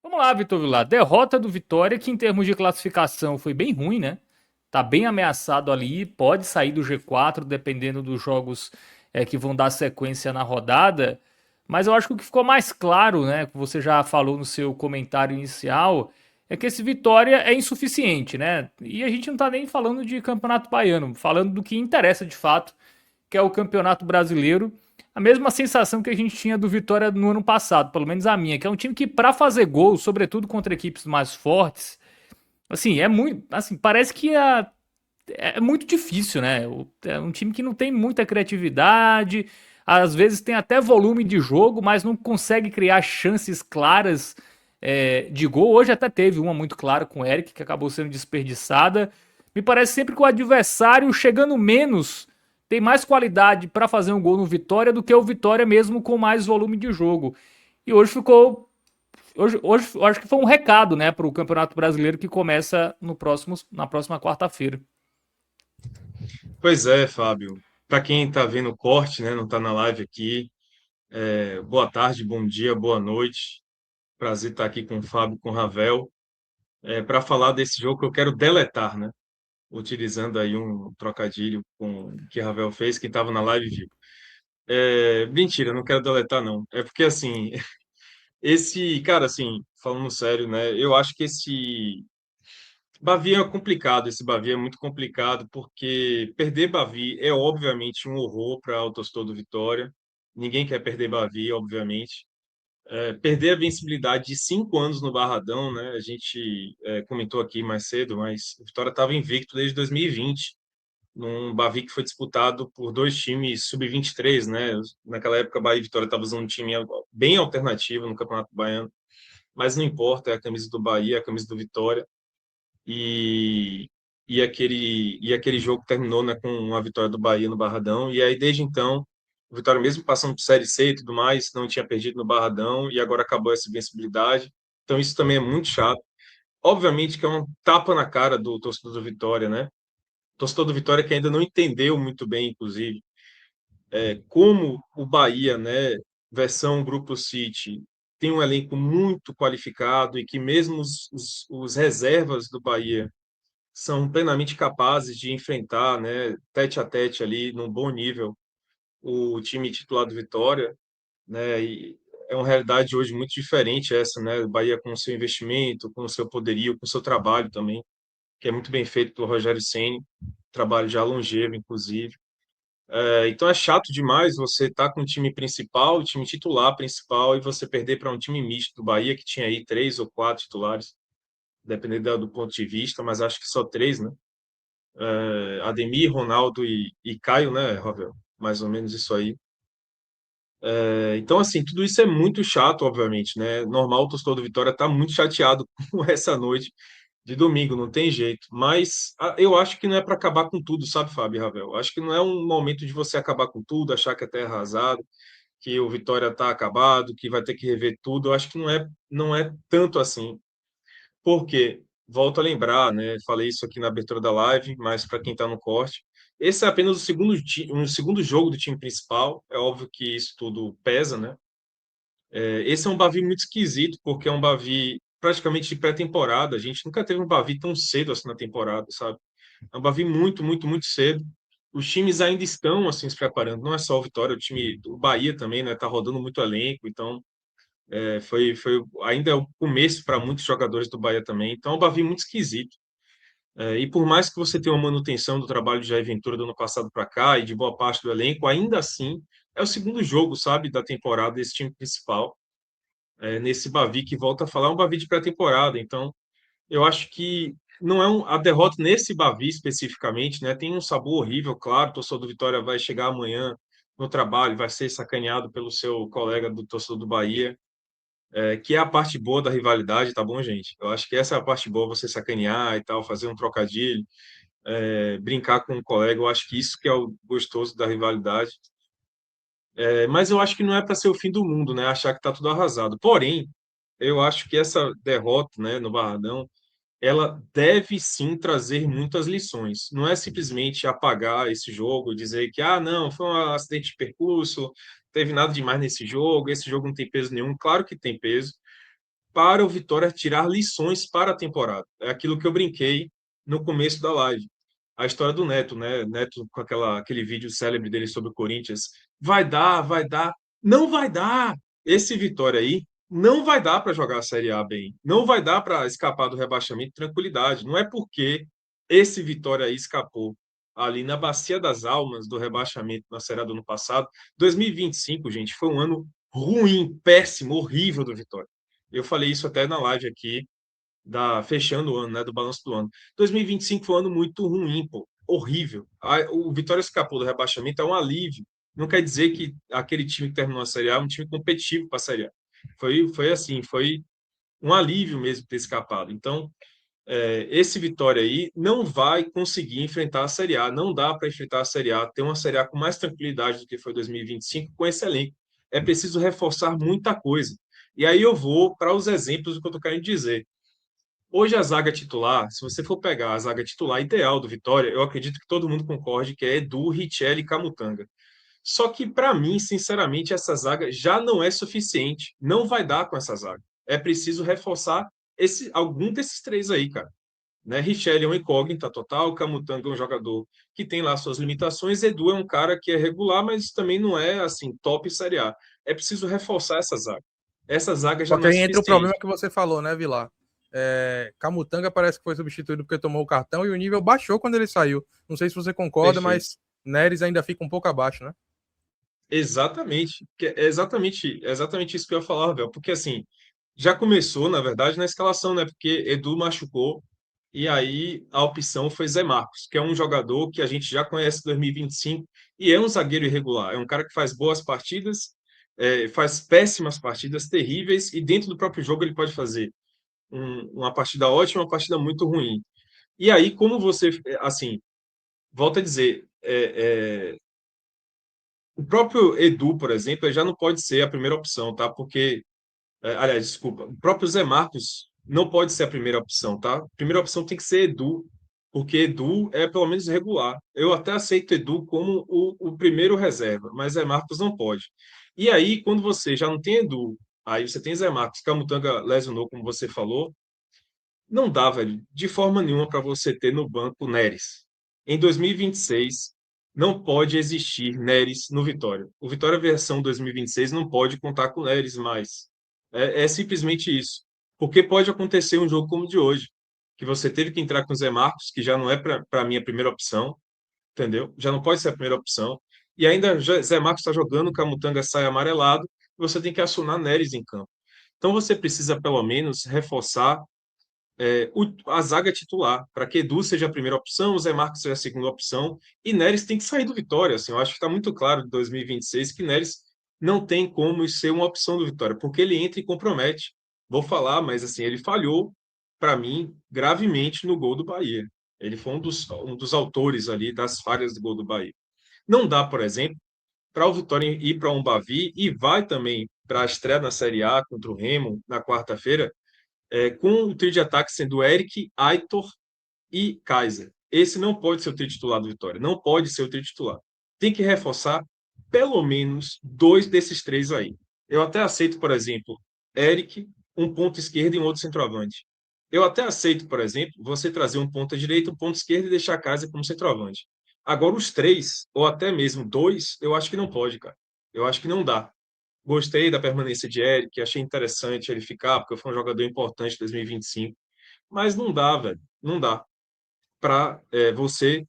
Vamos lá, Vitor Vilar. Derrota do Vitória, que em termos de classificação foi bem ruim, né? Tá bem ameaçado ali, pode sair do G4, dependendo dos jogos que vão dar sequência na rodada. Mas eu acho que o que ficou mais claro, né, que você já falou no seu comentário inicial, é que esse Vitória é insuficiente, né? E a gente não tá nem falando de Campeonato Baiano, falando do que interessa de fato, que é o Campeonato Brasileiro. A mesma sensação que a gente tinha do Vitória no ano passado, pelo menos a minha, que é um time que para fazer gol, sobretudo contra equipes mais fortes, assim, é muito, assim, parece que é muito difícil, né? É um time que não tem muita criatividade, às vezes tem até volume de jogo, mas não consegue criar chances claras de gol. Hoje até teve uma muito clara com o Eric, que acabou sendo desperdiçada. Me parece sempre que o adversário, chegando menos, tem mais qualidade para fazer um gol no Vitória do que o Vitória mesmo com mais volume de jogo. E hoje ficou. Hoje eu acho que foi um recado, né, para o Campeonato Brasileiro que começa no próximo, na próxima quarta-feira. Pois é, Fábio. Para quem está vendo o corte, né, não está na live aqui, boa tarde, bom dia, boa noite. Prazer estar aqui com o Fábio, com o Ravel, para falar desse jogo que eu quero deletar, né? Utilizando aí um trocadilho com que o Ravel fez, quem estava na live viu. Mentira, não quero deletar, não. É porque, assim, cara, assim, falando sério, né, eu acho que esse Bavi é complicado, esse Bavi é muito complicado, porque perder Bavi é obviamente um horror para o torcedor do Vitória. Ninguém quer perder Bavi, obviamente. Perder a vencibilidade de 5 anos no Barradão, né? A gente comentou aqui mais cedo, mas o Vitória estava invicto desde 2020, num Bavi que foi disputado por dois times sub-23, né? Naquela época, a Bahia e Vitória estavam usando um time bem alternativo no Campeonato Baiano, mas não importa, é a camisa do Bahia, é a camisa do Vitória e, e aquele jogo terminou, né, com uma vitória do Bahia no Barradão, e aí desde então, o Vitória mesmo passando por Série C e tudo mais, não tinha perdido no Barradão, e agora acabou essa invencibilidade, então isso também é muito chato. Obviamente que é um tapa na cara do torcedor do Vitória, né? O torcedor do Vitória que ainda não entendeu muito bem, inclusive, como o Bahia, né, versão Grupo City, tem um elenco muito qualificado e que mesmo os reservas do Bahia são plenamente capazes de enfrentar, né, tete a tete ali, num bom nível, o time titular do Vitória, né, e é uma realidade hoje muito diferente essa, né, o Bahia com o seu investimento, com o seu poderio, com o seu trabalho também, que é muito bem feito pelo Rogério Ceni, trabalho já longevo, inclusive. Então é chato demais você estar com o time principal, o time titular principal, e você perder para um time misto do Bahia, que tinha aí três ou quatro titulares, dependendo do ponto de vista, mas acho que só três, né? Ademir, Ronaldo e Caio, né, Ravel? Mais ou menos isso aí. Então, assim, tudo isso é muito chato, obviamente, né? Normal o torcedor do Vitória tá muito chateado com essa noite de domingo, não tem jeito. Mas eu acho que não é para acabar com tudo, sabe, Fábio e Ravel? Acho que não é um momento de você acabar com tudo, achar que a terra é arrasada, que o Vitória tá acabado, que vai ter que rever tudo. Eu acho que não é tanto assim. Porque, volto a lembrar, né? Falei isso aqui na abertura da live, mas para quem está no corte, esse é apenas o segundo jogo do time principal. É óbvio que isso tudo pesa, né? Esse é um Bavi muito esquisito, porque é um Bavi praticamente de pré-temporada. A gente nunca teve um Bavi tão cedo assim na temporada, sabe? É um Bavi muito, muito, muito cedo. Os times ainda estão assim se preparando. Não é só o Vitória, o time do Bahia também, né? Tá rodando muito elenco, então ainda é o começo para muitos jogadores do Bahia também. Então, é um Bavi muito esquisito. E por mais que você tenha uma manutenção do trabalho de Jair Ventura do ano passado para cá e de boa parte do elenco, ainda assim é o segundo jogo, sabe, da temporada desse time principal. Nesse Bavi que volta a falar, é um Bavi de pré-temporada. Então, eu acho que não é a derrota nesse Bavi especificamente, né? Tem um sabor horrível, claro. O torcedor do Vitória vai chegar amanhã no trabalho, vai ser sacaneado pelo seu colega do torcedor do Bahia, que é a parte boa da rivalidade, tá bom, gente? Eu acho que essa é a parte boa, você sacanear e tal, fazer um trocadilho, brincar com um colega, eu acho que isso que é o gostoso da rivalidade. Mas eu acho que não é para ser o fim do mundo, né? Achar que tá tudo arrasado. Porém, eu acho que essa derrota, né, no Barradão, ela deve sim trazer muitas lições. Não é simplesmente apagar esse jogo, dizer que, não, foi um acidente de percurso, não teve nada demais nesse jogo, esse jogo não tem peso nenhum. Claro que tem peso, para o Vitória tirar lições para a temporada. É aquilo que eu brinquei no começo da live. A história do Neto, né? Neto com aquele vídeo célebre dele sobre o Corinthians. Vai dar, vai dar. Não vai dar. Esse Vitória aí não vai dar para jogar a Série A bem. Não vai dar para escapar do rebaixamento tranquilidade. Não é porque esse Vitória aí escapou ali na Bacia das Almas do rebaixamento na Série A do ano passado. 2025, gente, foi um ano ruim, péssimo, horrível do Vitória. Eu falei isso até na live aqui, fechando o ano, né, do balanço do ano. 2025 foi um ano muito ruim, pô, horrível. O Vitória escapou do rebaixamento, é um alívio. Não quer dizer que aquele time que terminou a Série A é um time competitivo para a Série A. Foi assim, foi um alívio mesmo ter escapado. Então, esse Vitória aí não vai conseguir enfrentar a Série A. Não dá para enfrentar a Série A, ter uma Série A com mais tranquilidade do que foi 2025 com esse elenco. É preciso reforçar muita coisa. E aí eu vou para os exemplos do que eu estou querendo dizer. Hoje a zaga titular, se você for pegar a zaga titular ideal do Vitória, eu acredito que todo mundo concorde que é Edu, Richelli e Camutanga. Só que para mim, sinceramente, essa zaga já não é suficiente. Não vai dar com essa zaga. É preciso reforçar algum desses três aí, cara. Né? Richelli é um incógnita total, Camutanga é um jogador que tem lá suas limitações, Edu é um cara que é regular, mas também não é assim top Série A. É preciso reforçar essa zaga. Essa zaga já Só não que é aí entra o problema suficiente. que você falou, né, Vilar? Camutanga parece que foi substituído porque tomou o cartão e o nível baixou quando ele saiu. Não sei se você concorda, Perfeito. mas Neres ainda fica um pouco abaixo, né? Exatamente. É exatamente isso que eu ia falar, Ravel. Porque assim, já começou, na verdade, na escalação, né? Porque Edu machucou e aí a opção foi Zé Marcos, que é um jogador que a gente já conhece em 2025 e é um zagueiro irregular. É um cara que faz boas partidas, faz péssimas partidas, terríveis, e dentro do próprio jogo ele pode fazer uma partida ótima, uma partida muito ruim. E aí, como você, assim, volta a dizer, o próprio Edu, por exemplo, ele já não pode ser a primeira opção, tá? Porque, aliás, desculpa, o próprio Zé Marcos não pode ser a primeira opção, tá? A primeira opção tem que ser Edu, porque Edu é pelo menos regular. Eu até aceito Edu como o primeiro reserva, mas Zé Marcos não pode. E aí, quando você já não tem Edu, aí você tem Zé Marcos, Camutanga lesionou, como você falou, não dá, velho, de forma nenhuma para você ter no banco Neres. Em 2026, não pode existir Neres no Vitória. O Vitória versão 2026 não pode contar com Neres mais. É simplesmente isso. Porque pode acontecer um jogo como o de hoje, que você teve que entrar com o Zé Marcos, que já não é para mim a primeira opção, entendeu? Já não pode ser a primeira opção. E ainda Zé Marcos está jogando, o Camutanga sai amarelado, você tem que acionar Neres em campo. Então você precisa, pelo menos, reforçar a zaga titular, para que Edu seja a primeira opção, o Zé Marcos seja a segunda opção, e Neres tem que sair do Vitória. Assim, eu acho que está muito claro de 2026 que Neres não tem como ser uma opção do Vitória, porque ele entra e compromete. Vou falar, mas assim, ele falhou, para mim, gravemente no gol do Bahia. Ele foi um dos autores ali das falhas do gol do Bahia. Não dá, por exemplo, para o Vitória ir para um Bavi e vai também para a estreia na Série A contra o Remo na quarta-feira, com o trio de ataque sendo Eric, Aitor e Kaiser. Esse não pode ser o trio titular do Vitória, não pode ser o trio titular. Tem que reforçar pelo menos dois desses três aí. Eu até aceito, por exemplo, Eric, um ponto esquerdo e um outro centroavante. Eu até aceito, por exemplo, você trazer um ponta direita, um ponto esquerdo e deixar a Kaiser como centroavante. Agora, os três, ou até mesmo dois, eu acho que não pode, cara. Eu acho que não dá. Gostei da permanência de Eric, achei interessante ele ficar, porque foi um jogador importante em 2025. Mas não dá, velho. Não dá para você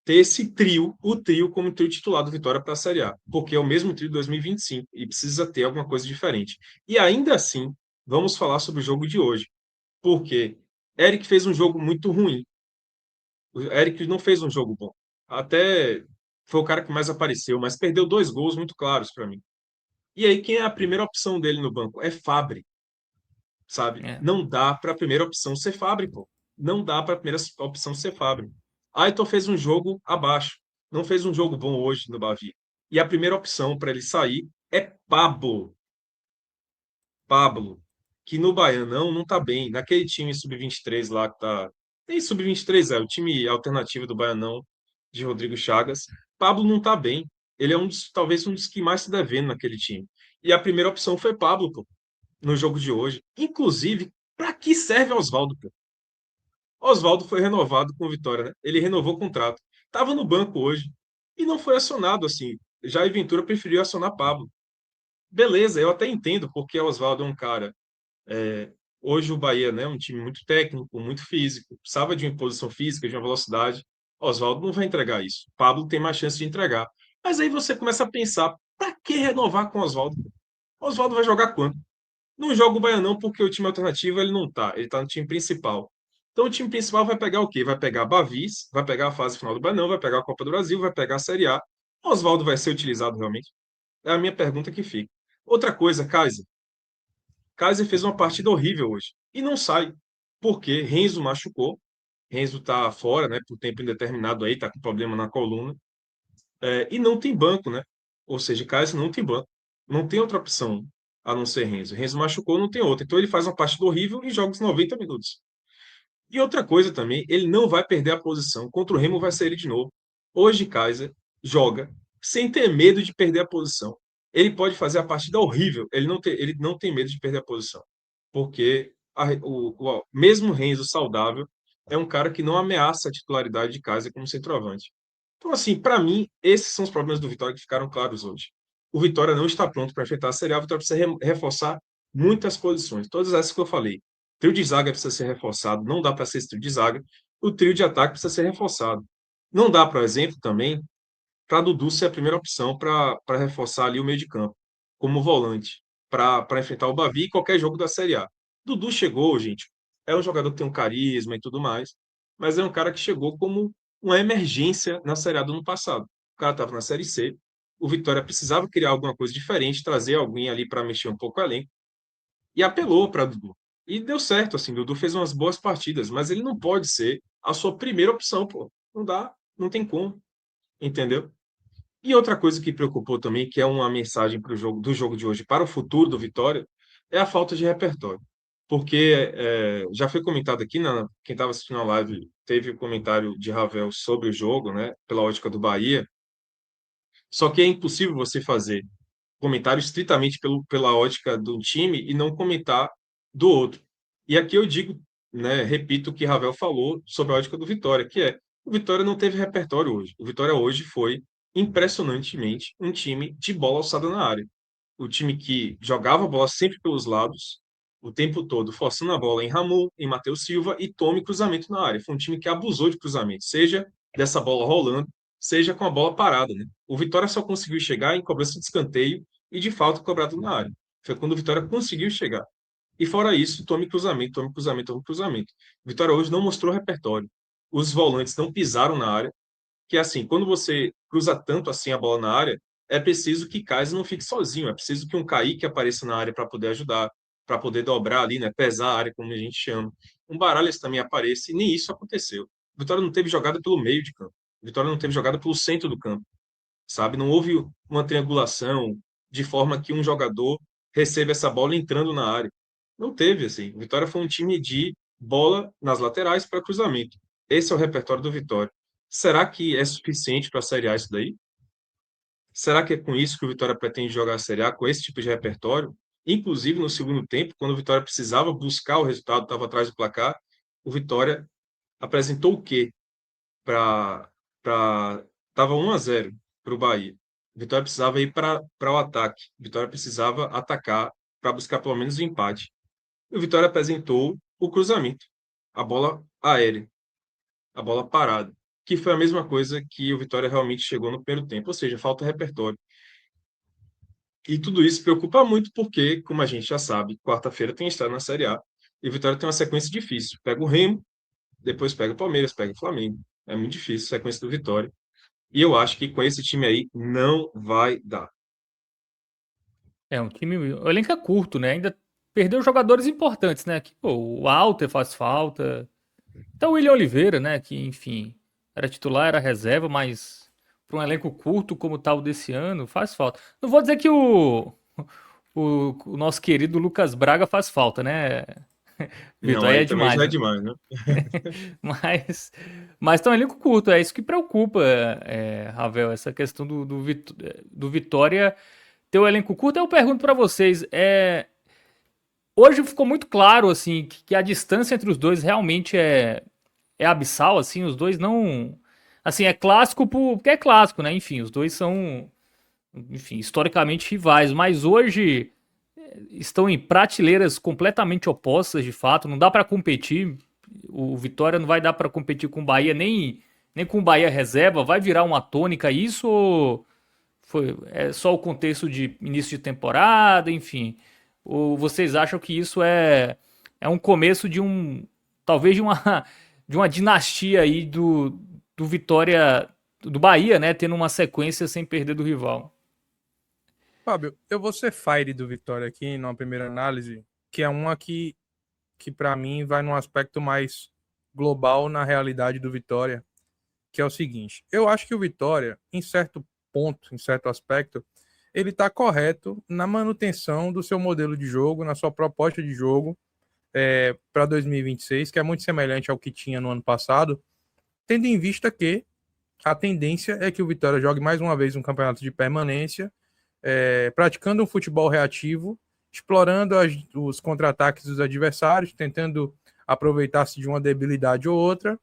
ter esse trio, o trio como trio titular do Vitória para a Série A, porque é o mesmo trio de 2025 e precisa ter alguma coisa diferente. E ainda assim, vamos falar sobre o jogo de hoje, porque Eric fez um jogo muito ruim. O Eric não fez um jogo bom. Até foi o cara que mais apareceu, mas perdeu dois gols muito claros para mim. E aí, quem é a primeira opção dele no banco? É Fabri, sabe? É. Não dá para a primeira opção ser Fabri, pô. Não dá para a primeira opção ser Fabri. Aitor fez um jogo abaixo. Não fez um jogo bom hoje no Bavi. E a primeira opção para ele sair é Pablo. Pablo, que no Baianão não tá bem. Naquele time sub-23 lá que tá. Nem sub-23, o time alternativo do Baianão de Rodrigo Chagas. Pablo não tá bem. Ele é talvez um dos que mais se devendo naquele time. E a primeira opção foi Pablo, pô. no jogo de hoje. Inclusive, para que serve Oswaldo, pô? Oswaldo foi renovado com o Vitória, né? Ele renovou o contrato. Estava no banco hoje e não foi acionado assim. Jair Ventura preferiu acionar Pablo. Beleza, eu até entendo porque Oswaldo é um cara. é, Hoje o Bahia, né, é um time muito técnico, muito físico, precisava de uma imposição física, de uma velocidade. Oswaldo não vai entregar isso. Pablo tem mais chance de entregar. Mas aí você começa a pensar, para que renovar com Oswaldo? Oswaldo vai jogar quando? Não joga o Baianão porque o time alternativo ele não tá, ele tá no time principal. Então o time principal vai pegar o quê? Vai pegar a Bavis, vai pegar a fase final do Baianão, vai pegar a Copa do Brasil, vai pegar a Série A. Oswaldo vai ser utilizado realmente? É a minha pergunta que fica. Outra coisa, Kaiser. Kaiser fez uma partida horrível hoje e não sai. Porque Renzo machucou. Renzo tá fora, né, por tempo indeterminado aí, tá com problema na coluna. E não tem banco, né? Ou seja, Kaiser não tem banco. Não tem outra opção a não ser Renzo. Renzo machucou, não tem outra. Então ele faz uma partida horrível e joga os 90 minutos. E outra coisa também, ele não vai perder a posição. Contra o Remo vai ser ele de novo. Hoje, Kaiser joga sem ter medo de perder a posição. Ele pode fazer a partida horrível, ele não tem medo de perder a posição. Porque mesmo Renzo saudável, é um cara que não ameaça a titularidade de Kaiser como centroavante. Então, assim, para mim, esses são os problemas do Vitória que ficaram claros hoje. O Vitória não está pronto para enfrentar a Série A, o Vitória precisa reforçar muitas posições, todas essas que eu falei. O trio de zaga precisa ser reforçado, não dá para ser esse trio de zaga. O trio de ataque precisa ser reforçado. Não dá, por exemplo, também, para Dudu ser a primeira opção para reforçar ali o meio de campo, como volante, para enfrentar o Bavi e qualquer jogo da Série A. Dudu chegou, gente, é um jogador que tem um carisma e tudo mais, mas é um cara que chegou como uma emergência na Série A do ano passado. O cara estava na Série C, o Vitória precisava criar alguma coisa diferente, trazer alguém ali para mexer um pouco o elenco, e apelou para Dudu. E deu certo, assim, Dudu fez umas boas partidas, mas ele não pode ser a sua primeira opção, pô. Não dá, não tem como, entendeu? E outra coisa que preocupou também, que é uma mensagem para o jogo do jogo de hoje para o futuro do Vitória, é a falta de repertório. Porque já foi comentado aqui, quem estava assistindo a live teve o comentário de Ravel sobre o jogo, né, pela ótica do Bahia. Só que é impossível você fazer comentário estritamente pela ótica do time e não comentar do outro. E aqui eu digo, né, repito o que Ravel falou sobre a ótica do Vitória, que é o Vitória não teve repertório hoje. O Vitória hoje foi impressionantemente um time de bola alçada na área. O time que jogava a bola sempre pelos lados, o tempo todo, forçando a bola em Ramon, em Matheus Silva e tome cruzamento na área. Foi um time que abusou de cruzamento, seja dessa bola rolando, seja com a bola parada, né? O Vitória só conseguiu chegar em cobrança de escanteio e de falta cobrado na área. Foi quando o Vitória conseguiu chegar. E fora isso, tome cruzamento, tome cruzamento, tome cruzamento. O Vitória hoje não mostrou repertório. Os volantes não pisaram na área, que é assim, quando você cruza tanto assim a bola na área, é preciso que Kaiser não fique sozinho, é preciso que um Kaique apareça na área para poder ajudar, para poder dobrar ali, né, pesar a área, como a gente chama. Um Baralhas também aparece, e nem isso aconteceu. O Vitória não teve jogada pelo meio de campo. O Vitória não teve jogada pelo centro do campo, sabe? Não houve uma triangulação de forma que um jogador receba essa bola entrando na área. Não teve, assim. O Vitória foi um time de bola nas laterais para cruzamento. Esse é o repertório do Vitória. Será que é suficiente para a Série A isso daí? Será que é com isso que o Vitória pretende jogar a Série A, com esse tipo de repertório? Inclusive, no segundo tempo, quando o Vitória precisava buscar o resultado, estava atrás do placar, o Vitória apresentou o quê? Para. Estava 1-0 para o Bahia. O Vitória precisava ir para o ataque. O Vitória precisava atacar para buscar pelo menos o empate. E o Vitória apresentou o cruzamento, a bola aérea, a bola parada, que foi a mesma coisa que o Vitória realmente chegou no primeiro tempo, ou seja, falta repertório. E tudo isso preocupa muito porque, como a gente já sabe, quarta-feira tem estreia na Série A e o Vitória tem uma sequência difícil. Pega o Remo, depois pega o Palmeiras, pega o Flamengo. É muito difícil a sequência do Vitória. E eu acho que com esse time aí não vai dar. É um time. O elenco é curto, né? Ainda perdeu jogadores importantes, né? Que, pô, o Alter faz falta. Até o William Oliveira, né? Que, enfim, era titular, era reserva, mas para um elenco curto como tá o desse ano, faz falta. Não vou dizer que o nosso querido Lucas Braga faz falta, né? Não, Vitor, aí aí é também já demais, é né? demais, né? Mas, mas tem um elenco curto, é isso que preocupa, Ravel, essa questão do Vitória ter o elenco curto. Eu pergunto pra vocês, hoje ficou muito claro, assim, que a distância entre os dois realmente é abissal, assim, os dois não... Assim, é clássico porque é clássico, né? Enfim, os dois são, enfim, historicamente rivais, mas hoje estão em prateleiras completamente opostas, de fato, não dá para competir, o Vitória não vai dar para competir com o Bahia, nem com o Bahia reserva, vai virar uma tônica isso ou é só o contexto de início de temporada, enfim, ou vocês acham que isso é um começo de talvez de uma dinastia aí do Vitória, do Bahia, né, tendo uma sequência sem perder do rival? Fábio, eu vou ser fire do Vitória aqui numa primeira análise, que é uma que para mim vai num aspecto mais global na realidade do Vitória, que é o seguinte: eu acho que o Vitória, em certo ponto, em certo aspecto, ele está correto na manutenção do seu modelo de jogo, na sua proposta de jogo para 2026, que é muito semelhante ao que tinha no ano passado, tendo em vista que a tendência é que o Vitória jogue mais uma vez um campeonato de permanência, praticando um futebol reativo, explorando os contra-ataques dos adversários, tentando aproveitar-se de uma debilidade ou outra,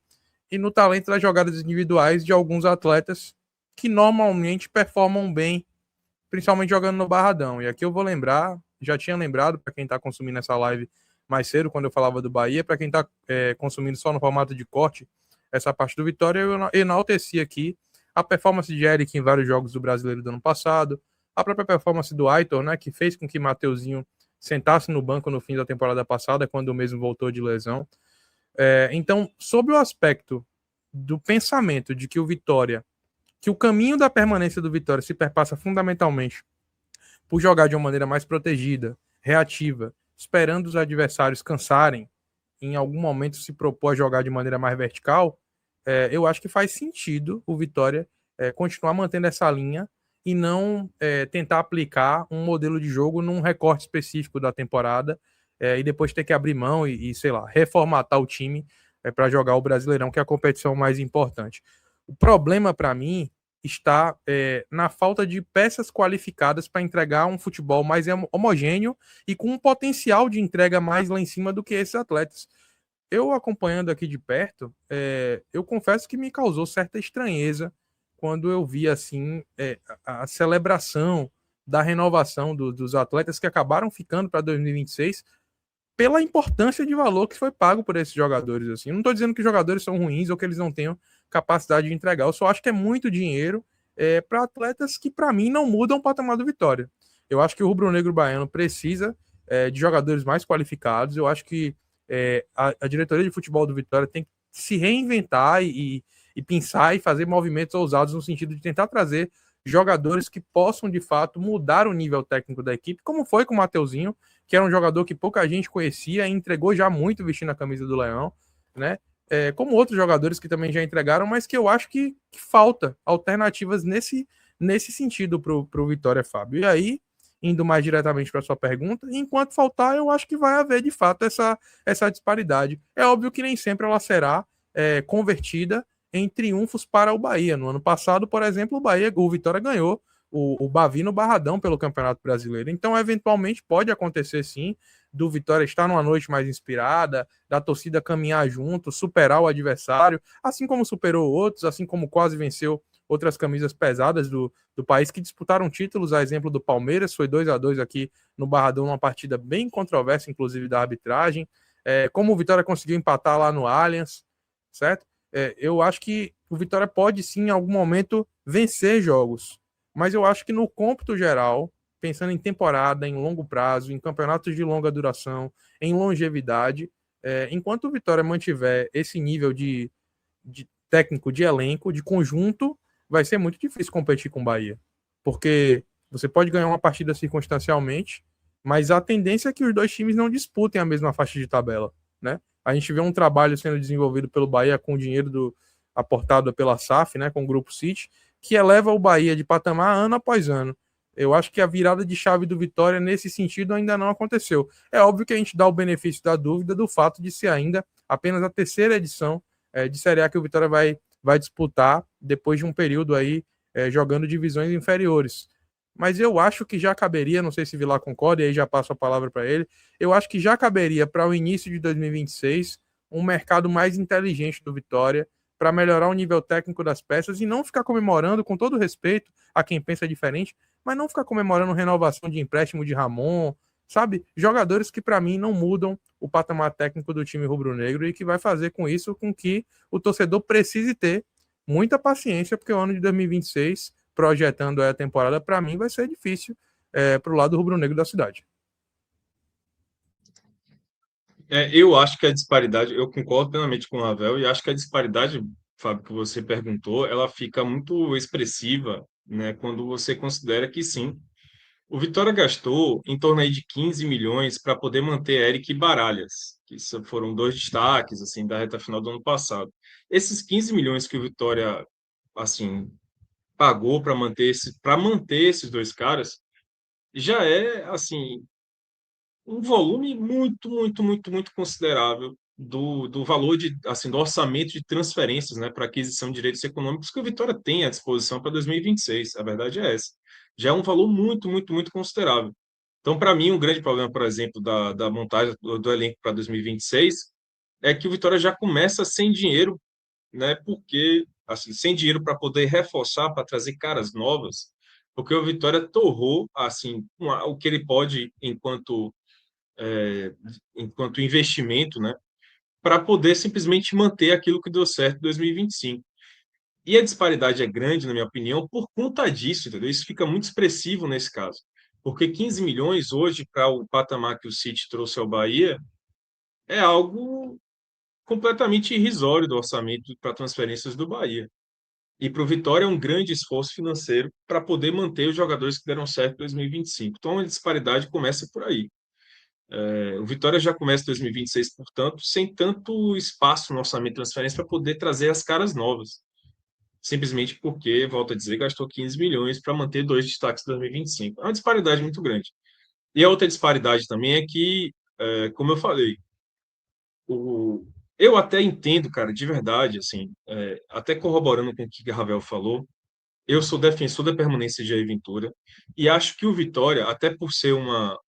e no talento das jogadas individuais de alguns atletas que normalmente performam bem, principalmente jogando no Barradão. E aqui eu vou lembrar, já tinha lembrado para quem está consumindo essa live mais cedo, quando eu falava do Bahia, para quem está consumindo só no formato de corte, essa parte do Vitória, eu enalteci aqui a performance de Eric em vários jogos do Brasileiro do ano passado, a própria performance do Aitor, né, que fez com que Mateuzinho sentasse no banco no fim da temporada passada, quando o mesmo voltou de lesão. Então, sob o aspecto do pensamento de que o caminho da permanência do Vitória se perpassa fundamentalmente por jogar de uma maneira mais protegida, reativa, esperando os adversários cansarem, em algum momento se propor a jogar de maneira mais vertical, eu acho que faz sentido o Vitória continuar mantendo essa linha e não tentar aplicar um modelo de jogo num recorte específico da temporada e depois ter que abrir mão e sei lá, reformatar o time para jogar o Brasileirão, que é a competição mais importante. O problema para mim está na falta de peças qualificadas para entregar um futebol mais homogêneo e com um potencial de entrega mais lá em cima do que esses atletas. Eu acompanhando aqui de perto, eu confesso que me causou certa estranheza quando eu vi assim a celebração da renovação dos atletas que acabaram ficando para 2026 pela importância de valor que foi pago por esses jogadores. Assim. Eu não estou dizendo que os jogadores são ruins ou que eles não tenham capacidade de entregar. Eu só acho que é muito dinheiro para atletas que, para mim, não mudam o patamar do Vitória. Eu acho que o rubro-negro baiano precisa de jogadores mais qualificados. Eu acho que a diretoria de futebol do Vitória tem que se reinventar e pensar e fazer movimentos ousados no sentido de tentar trazer jogadores que possam, de fato, mudar o nível técnico da equipe, como foi com o Mateuzinho, que era um jogador que pouca gente conhecia e entregou já muito vestindo a camisa do Leão, né? Como outros jogadores que também já entregaram, mas que eu acho que falta alternativas nesse sentido para o Vitória, Fábio. E aí, indo mais diretamente para a sua pergunta, enquanto faltar, eu acho que vai haver, de fato, essa disparidade. É óbvio que nem sempre ela será convertida em triunfos para o Bahia. No ano passado, por exemplo, o Vitória ganhou o Bavi no Barradão pelo Campeonato Brasileiro. Então, eventualmente, pode acontecer sim, do Vitória estar numa noite mais inspirada, da torcida caminhar junto, superar o adversário, assim como superou outros, assim como quase venceu outras camisas pesadas do país que disputaram títulos, a exemplo do Palmeiras, foi 2-2 aqui no Barradão, uma partida bem controversa, inclusive da arbitragem, como o Vitória conseguiu empatar lá no Allianz, certo? Eu acho que o Vitória pode sim, em algum momento, vencer jogos, mas eu acho que no cômputo geral, pensando em temporada, em longo prazo, em campeonatos de longa duração, em longevidade, enquanto o Vitória mantiver esse nível de técnico, de elenco, de conjunto, vai ser muito difícil competir com o Bahia. Porque você pode ganhar uma partida circunstancialmente, mas a tendência é que os dois times não disputem a mesma faixa de tabela, né? A gente vê um trabalho sendo desenvolvido pelo Bahia com o dinheiro aportado pela SAF, né, com o Grupo City, que eleva o Bahia de patamar ano após ano. Eu acho que a virada de chave do Vitória nesse sentido ainda não aconteceu. É óbvio que a gente dá o benefício da dúvida do fato de ser ainda apenas a terceira edição de Série A que o Vitória vai disputar depois de um período aí jogando divisões inferiores. mas eu acho que já caberia, não sei se Vilar concorda, e aí já passo a palavra para ele, eu acho que já caberia para o início de 2026 um mercado mais inteligente do Vitória, para melhorar o nível técnico das peças e não ficar comemorando, com todo respeito a quem pensa diferente, mas não ficar comemorando renovação de empréstimo de Ramon, sabe? Jogadores que para mim não mudam o patamar técnico do time rubro-negro e que vai fazer com isso com que o torcedor precise ter muita paciência, porque o ano de 2026, projetando a temporada, para mim vai ser difícil para o lado rubro-negro da cidade. Eu acho que a disparidade, eu concordo plenamente com o Ravel, e acho que a disparidade, Fábio, que você perguntou, ela fica muito expressiva, né, quando você considera que sim, o Vitória gastou em torno aí de 15 milhões para poder manter Eric e Baralhas, que foram dois destaques assim da reta final do ano passado. Esses 15 milhões que o Vitória assim pagou para manter esses dois caras já é assim um volume muito considerável do valor assim, do orçamento de transferências, né, para aquisição de direitos econômicos que o Vitória tem à disposição para 2026. A verdade é essa. Já é um valor muito considerável. Então, para mim, um grande problema, por exemplo, da montagem do elenco para 2026 é que o Vitória já começa sem dinheiro, né, porque assim, sem dinheiro para poder reforçar, para trazer caras novas, porque o Vitória torrou assim o que ele pode enquanto investimento, né, para poder simplesmente manter aquilo que deu certo em 2025. E a disparidade é grande, na minha opinião, por conta disso, entendeu? Isso fica muito expressivo nesse caso. Porque 15 milhões hoje, para o patamar que o City trouxe ao Bahia, é algo completamente irrisório do orçamento para transferências do Bahia. E para o Vitória é um grande esforço financeiro para poder manter os jogadores que deram certo em 2025. Então a disparidade começa por aí. O Vitória já começa 2026, portanto, sem tanto espaço no orçamento de transferência para poder trazer as caras novas. Simplesmente porque, volto a dizer, gastou 15 milhões para manter dois destaques em 2025. É uma disparidade muito grande. E a outra disparidade também é que, como eu falei, o... eu até entendo, cara, de verdade, assim, até corroborando com o que o Ravel falou, eu sou defensor da permanência de Jair Ventura e acho que o Vitória, até por ser uma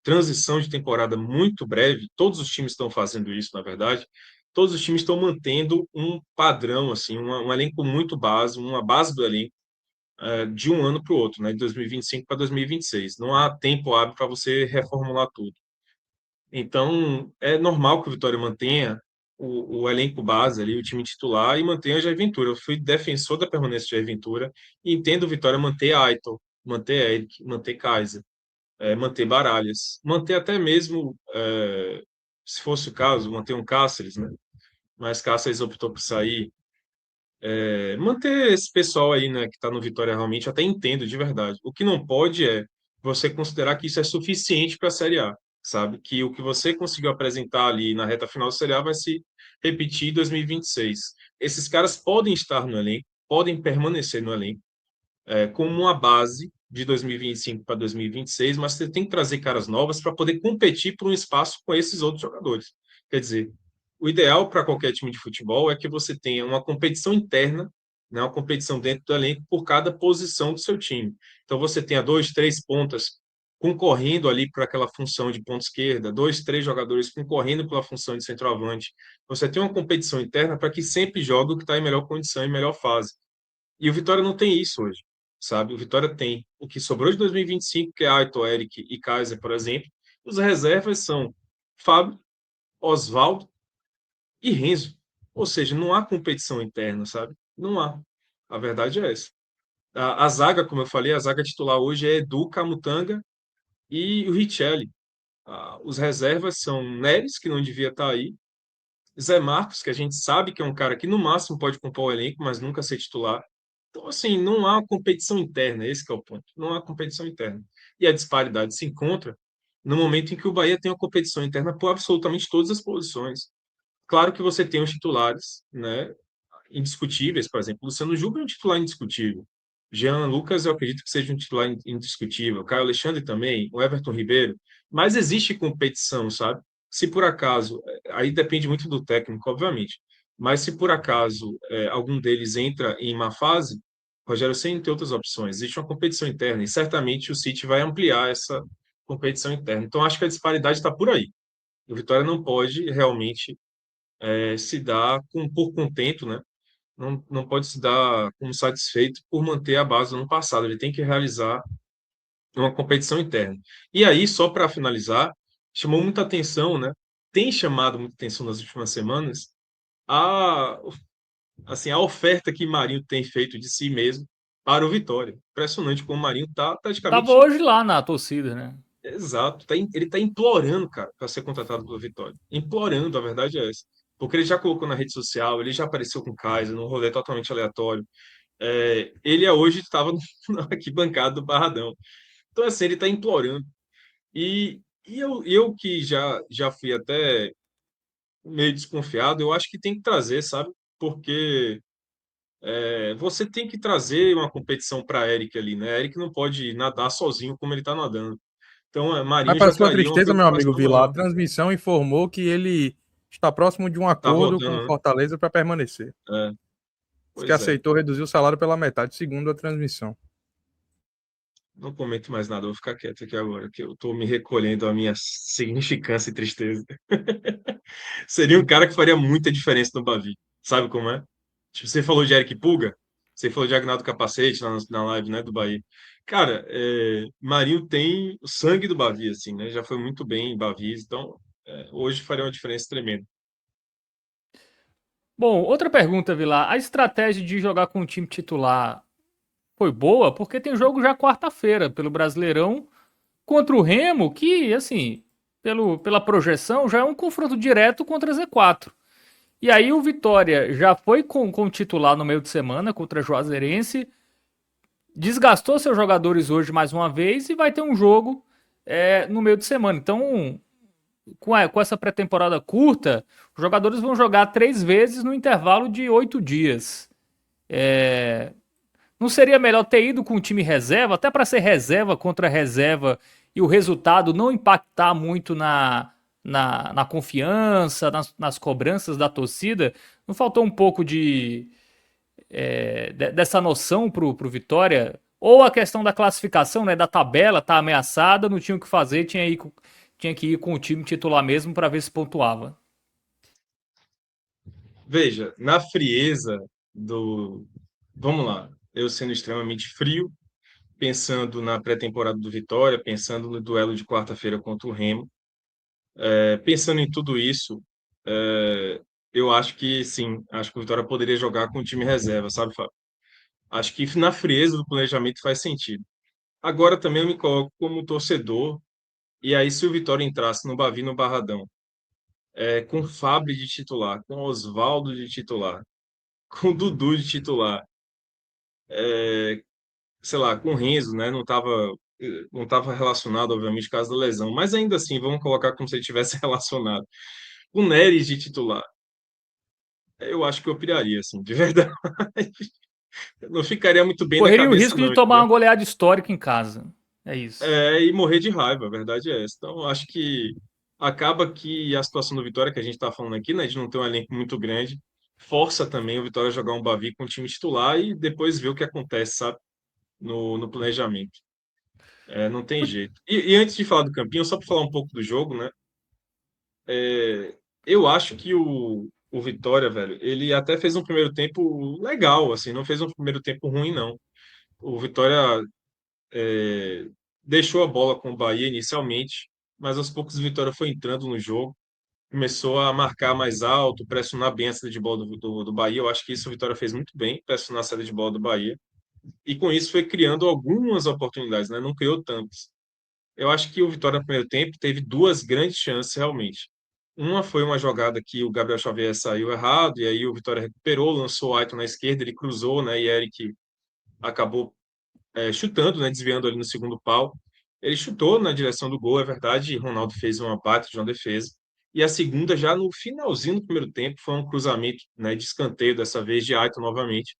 transição de temporada muito breve, todos os times estão fazendo isso, na verdade, todos os times estão mantendo um padrão, assim, um elenco muito base, uma base do elenco, de um ano para o outro, né, de 2025 para 2026. Não há tempo hábil para você reformular tudo. Então, é normal que o Vitória mantenha o elenco base ali, o time titular, e mantenha a Jair Ventura. Eu fui defensor da permanência de Jair Ventura e entendo o Vitória manter Aitor, manter Eric, manter Kaiser, manter Baralhas, manter até mesmo, se fosse o caso, manter um Cáceres, né? Mas Cáceres optou por sair. Manter esse pessoal aí, né, que está no Vitória realmente, até entendo de verdade. O que não pode é você considerar que isso é suficiente para a Série A, sabe? Que o que você conseguiu apresentar ali na reta final da Série A vai se repetir em 2026. Esses caras podem estar no elenco, podem permanecer no elenco, como uma base de 2025 para 2026, mas você tem que trazer caras novas para poder competir por um espaço com esses outros jogadores. Quer dizer, o ideal para qualquer time de futebol é que você tenha uma competição interna, né, uma competição dentro do elenco por cada posição do seu time. Então você tenha dois, três pontas concorrendo ali para aquela função de ponta esquerda, dois, três jogadores concorrendo pela função de centroavante. Você tem uma competição interna para que sempre jogue o que está em melhor condição e melhor fase. E o Vitória não tem isso hoje, sabe? O Vitória tem o que sobrou de 2025, que é Aitor, Eric e Kaiser, por exemplo. Os reservas são Fábio, Oswaldo e Renzo. Ou seja, não há competição interna, sabe? Não há. A verdade é essa. A zaga, como eu falei, a zaga titular hoje é Edu, Camutanga e o Richelli. Os reservas são Neres, que não devia estar aí, Zé Marcos, que a gente sabe que é um cara que no máximo pode compor o elenco, mas nunca ser titular. Então, assim, não há competição interna, esse que é o ponto. Não há competição interna. E a disparidade se encontra no momento em que o Bahia tem uma competição interna por absolutamente todas as posições. Claro que você tem os titulares, né, indiscutíveis, por exemplo, Luciano Juba é um titular indiscutível. Jean Lucas, eu acredito que seja um titular indiscutível. Caio Alexandre também, o Everton Ribeiro. Mas existe competição, sabe? Se por acaso, aí depende muito do técnico, obviamente, mas se por acaso algum deles entra em má fase, Rogério Ceni tem outras opções. Existe uma competição interna e certamente o City vai ampliar essa competição interna. Então, acho que a disparidade está por aí. O Vitória não pode realmente se dar por contento, né? Não pode se dar como satisfeito por manter a base do ano passado. Ele tem que realizar uma competição interna. E aí, só para finalizar, chamou muita atenção, né? Tem chamado muita atenção nas últimas semanas a, assim, a oferta que Marinho tem feito de si mesmo para o Vitória. Impressionante como o Marinho está Tava praticamente hoje lá na torcida, né? exato. Ele está implorando, cara, para ser contratado pelo Vitória. Implorando, a verdade é essa. Porque ele já colocou na rede social, ele já apareceu com o Kaiser, num rolê totalmente aleatório. Ele hoje estava na arquibancada do Barradão. Então, assim, ele está implorando. E eu que já fui até meio desconfiado, eu acho que tem que trazer, sabe? Porque você tem que trazer uma competição para Eric ali, né? Eric não pode nadar sozinho como ele está nadando. Então, Mas, Marinho para já sua traria uma tristeza, meu amigo preocupação Vila, maior. a transmissão informou que ele está próximo de um Tá acordo com o voltando, né? Fortaleza para permanecer. É, Diz que pois é. aceitou reduzir o salário pela metade, segundo a transmissão. Não comento mais nada, vou ficar quieto aqui agora, que eu estou me recolhendo à minha significância e tristeza. Seria um cara que faria muita diferença no Bavi. Sabe como é? Tipo, você falou de Eric Puga, você falou de Agnaldo Capacete na live, né, do Bahia. Cara, Marinho tem o sangue do Bavi, assim, né? Já foi muito bem em Bavi, então hoje faria uma diferença tremenda. Bom, outra pergunta, Vilar. A estratégia de jogar com o time titular foi boa? Porque tem jogo já quarta-feira pelo Brasileirão contra o Remo, que, assim, pela projeção, já é um confronto direto contra Z4. E aí o Vitória já foi com o titular no meio de semana contra a Juazeirense, desgastou seus jogadores hoje mais uma vez e vai ter um jogo no meio de semana. Então, com essa pré-temporada curta, os jogadores vão jogar 3 vezes no intervalo de 8 dias. Não seria melhor ter ido com o time reserva, até para ser reserva contra reserva e o resultado não impactar muito na confiança, nas cobranças da torcida? Não faltou um pouco dessa noção pro Vitória? Ou a questão da classificação, né, da tabela, tá ameaçada, não tinha o que fazer, tinha que ir com o time titular mesmo para ver se pontuava. Veja, na frieza do. Vamos lá, eu sendo extremamente frio, pensando na pré-temporada do Vitória, pensando no duelo de quarta-feira contra o Remo, pensando em tudo isso, eu acho que sim, acho que o Vitória poderia jogar com o time reserva, sabe, Fábio? Acho que na frieza do planejamento faz sentido. Agora também eu me coloco como torcedor, e aí se o Vitória entrasse no Bavi, no Barradão, com o Fábio de titular, com o Oswaldo de titular, com o Dudu de titular, sei lá, com o Renzo, né? Não estava relacionado, obviamente, por causa da lesão, mas ainda assim, vamos colocar como se ele tivesse relacionado. O Neres de titular, eu acho que eu piraria, assim, de verdade. Não ficaria muito bem da Correria o cabeça, risco de não, tomar entendeu? uma goleada histórica em casa. É isso. E morrer de raiva, a verdade é essa. Então, acho que acaba que a situação do Vitória, que a gente está falando aqui, né, de não ter um elenco muito grande, força também o Vitória a jogar um Bavi com o time titular e depois ver o que acontece, sabe, no planejamento. Não tem jeito. E antes de falar do Campinho, só para falar um pouco do jogo, né? Eu acho que o Vitória, velho, ele até fez um primeiro tempo legal, assim, não fez um primeiro tempo ruim, não. O Vitória deixou a bola com o Bahia inicialmente, mas aos poucos o Vitória foi entrando no jogo, começou a marcar mais alto, pressionar bem a saída de bola do Bahia. Eu acho que isso o Vitória fez muito bem, pressionar a saída de bola do Bahia. E com isso foi criando algumas oportunidades, né? Não criou tantas. Eu acho que o Vitória no primeiro tempo teve duas grandes chances realmente. Uma foi uma jogada que o Gabriel Xavier saiu errado, e aí o Vitória recuperou, lançou o Aiton na esquerda, ele cruzou, né? E Eric acabou chutando, né? Desviando ali no segundo pau. Ele chutou na direção do gol, é verdade, e Ronaldo fez uma baita de uma defesa. E a segunda, já no finalzinho do primeiro tempo, foi um cruzamento, né, de escanteio, dessa vez de Aiton novamente,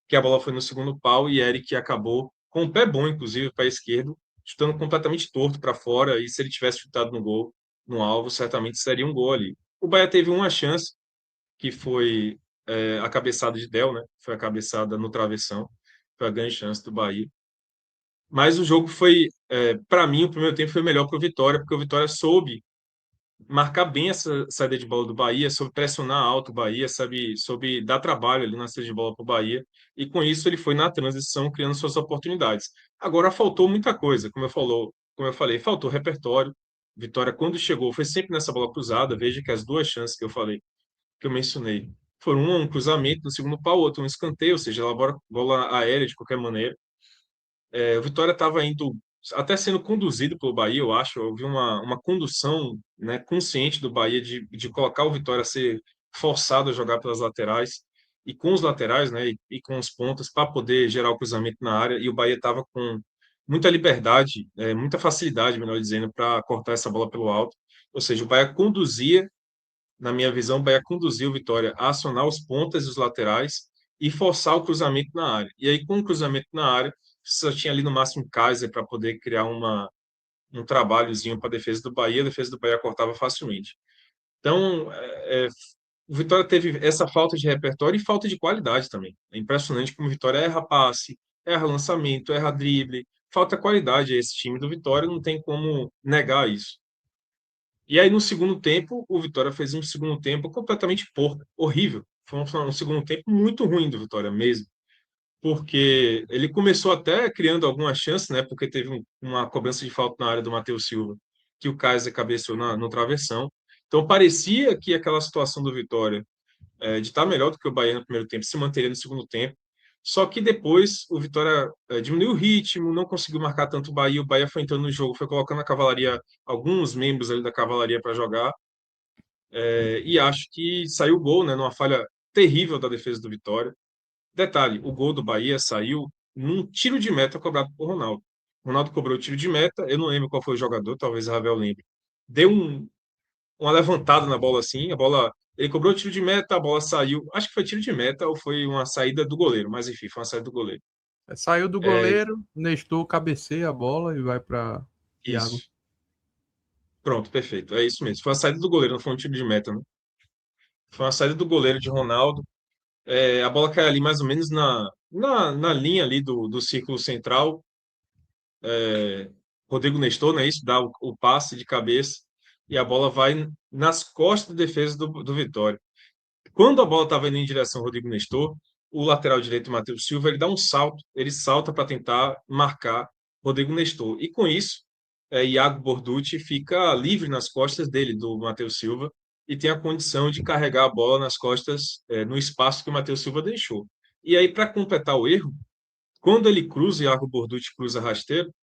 que a bola foi no segundo pau e Eric acabou com um pé bom, inclusive, para a esquerda, chutando completamente torto para fora. E se ele tivesse chutado no gol, no alvo, certamente seria um gol ali. O Bahia teve uma chance, que foi a cabeçada de Del, né? Foi a cabeçada no travessão. foi a grande chance do Bahia. Mas o jogo foi, para mim, o primeiro tempo foi melhor para o Vitória, porque o Vitória soube marcar bem essa saída de bola do Bahia, soube pressionar alto o Bahia, soube dar trabalho ali na saída de bola para o Bahia, e com isso ele foi na transição criando suas oportunidades. Agora faltou muita coisa, como eu falei, faltou repertório. Vitória, quando chegou, foi sempre nessa bola cruzada. Veja que as duas chances que eu falei, que eu mencionei, foram um cruzamento, no segundo pau, outro um escanteio, ou seja, ela bola aérea de qualquer maneira. O Vitória estava indo, até sendo conduzido pelo Bahia, eu acho. Eu vi uma condução, né, consciente do Bahia de colocar o Vitória a ser forçado a jogar pelas laterais, e com os laterais, né, e com os pontas, para poder gerar o cruzamento na área. E o Bahia estava com muita liberdade, muita facilidade, melhor dizendo, para cortar essa bola pelo alto. Ou seja, o Bahia conduzia, na minha visão, o Bahia conduziu o Vitória a acionar os pontas e os laterais e forçar o cruzamento na área. E aí, com o cruzamento na área, só tinha ali no máximo Kaiser para poder criar um trabalhozinho para a defesa do Bahia cortava facilmente. Então, o Vitória teve essa falta de repertório e falta de qualidade também. É impressionante como o Vitória erra passe, erra lançamento, erra drible, falta qualidade a esse time do Vitória, não tem como negar isso. E aí, no segundo tempo, o Vitória fez um segundo tempo completamente porco, horrível. Foi um segundo tempo muito ruim do Vitória mesmo, porque ele começou até criando algumas chances, né? Porque teve uma cobrança de falta na área do Matheus Silva, que o Kaiser cabeceou no travessão. Então, parecia que aquela situação do Vitória, de estar melhor do que o Bahia no primeiro tempo, se manteria no segundo tempo. Só que depois o Vitória diminuiu o ritmo, não conseguiu marcar tanto o Bahia foi entrando no jogo, foi colocando a cavalaria, alguns membros ali da cavalaria para jogar, e acho que saiu o gol, né, numa falha terrível da defesa do Vitória. Detalhe, o gol do Bahia saiu num tiro de meta cobrado por Ronaldo. Ronaldo cobrou o tiro de meta, eu não lembro qual foi o jogador, talvez o Ravel lembre. Deu uma levantada na bola assim, a bola. Ele cobrou o tiro de meta, a bola saiu. Acho que foi tiro de meta ou foi uma saída do goleiro, mas enfim, foi uma saída do goleiro. Saiu do goleiro, Nestor cabeceia a bola e vai para Iago. Isso. Pronto, perfeito. É isso mesmo. Foi a saída do goleiro, não foi um tiro de meta, né? Foi uma saída do goleiro de Ronaldo. A bola cai ali mais ou menos na linha ali do círculo central. Rodrigo Nestor, né? Isso, dá o passe de cabeça e a bola vai nas costas da defesa do Vitória. Quando a bola estava indo em direção ao Rodrigo Nestor, o lateral direito, Matheus Silva, ele dá um salto, ele salta para tentar marcar Rodrigo Nestor. E com isso, Iago Borducci fica livre nas costas dele, do Matheus Silva, e tem a condição de carregar a bola nas costas, no espaço que o Matheus Silva deixou. E aí, para completar o erro, quando ele cruza, Iago Borducci cruza rasteiro,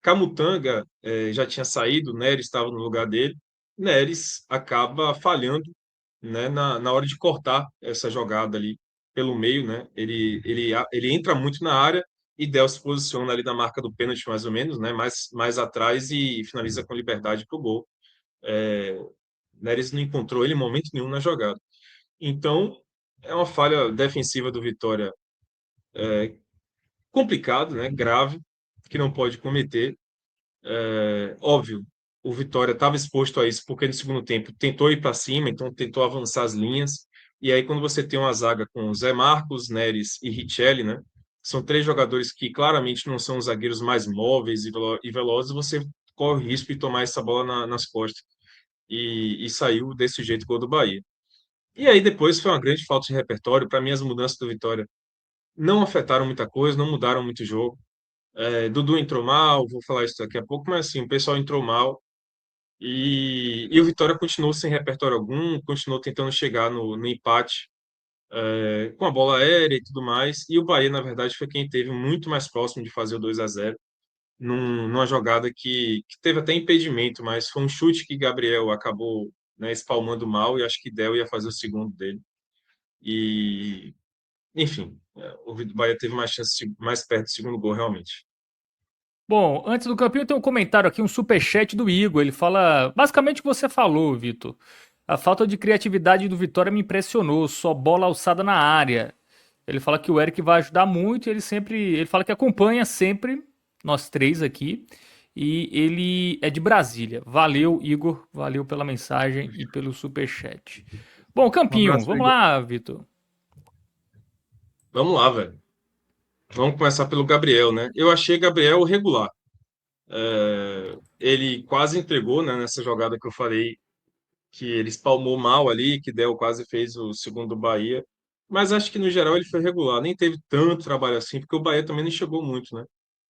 Camutanga já tinha saído, Neres estava no lugar dele, Neres acaba falhando, né, na hora de cortar essa jogada ali pelo meio, né? Ele entra muito na área e Del se posiciona ali na marca do pênalti, mais ou menos, né? Mais atrás e finaliza com liberdade para o gol. Neres não encontrou ele em momento nenhum na jogada. Então, é uma falha defensiva do Vitória complicado, né? Grave, que não pode cometer. Óbvio, o Vitória estava exposto a isso porque no segundo tempo tentou ir para cima, então tentou avançar as linhas. E aí, quando você tem uma zaga com Zé Marcos, Neres e Richelli, né? São três jogadores que claramente não são os zagueiros mais móveis e velozes, você corre o risco de tomar essa bola nas costas. E saiu desse jeito o gol do Bahia. E aí depois foi uma grande falta de repertório. Para mim, as mudanças do Vitória não afetaram muita coisa, não mudaram muito o jogo. Dudu entrou mal, vou falar isso daqui a pouco, mas assim, o pessoal entrou mal e o Vitória continuou sem repertório algum, continuou tentando chegar no empate, com a bola aérea e tudo mais, e o Bahia, na verdade, foi quem teve muito mais próximo de fazer o 2-0 numa jogada que teve até impedimento, mas foi um chute que Gabriel acabou, né, espalmando mal, e acho que Del ia fazer o segundo dele. E, enfim, o Bahia teve mais chance mais perto do segundo gol, realmente. Bom, antes do campinho tem um comentário aqui, um superchat do Igor. Ele fala basicamente o que você falou, Vitor. A falta de criatividade do Vitória me impressionou, só bola alçada na área. Ele fala que o Eric vai ajudar muito, ele fala que acompanha sempre nós três aqui e ele é de Brasília. Valeu, Igor, valeu pela mensagem e pelo superchat. Bom, Um campinho, abraço, vamos Igor. lá, Vitor. Vamos lá, velho. Vamos começar pelo Gabriel, né? Eu achei Gabriel regular. Ele quase entregou, né, nessa jogada que eu falei, que ele espalmou mal ali, que Del quase fez o segundo do Bahia. Mas acho que no geral ele foi regular. Nem teve tanto trabalho assim, porque o Bahia também nem chegou muito, né?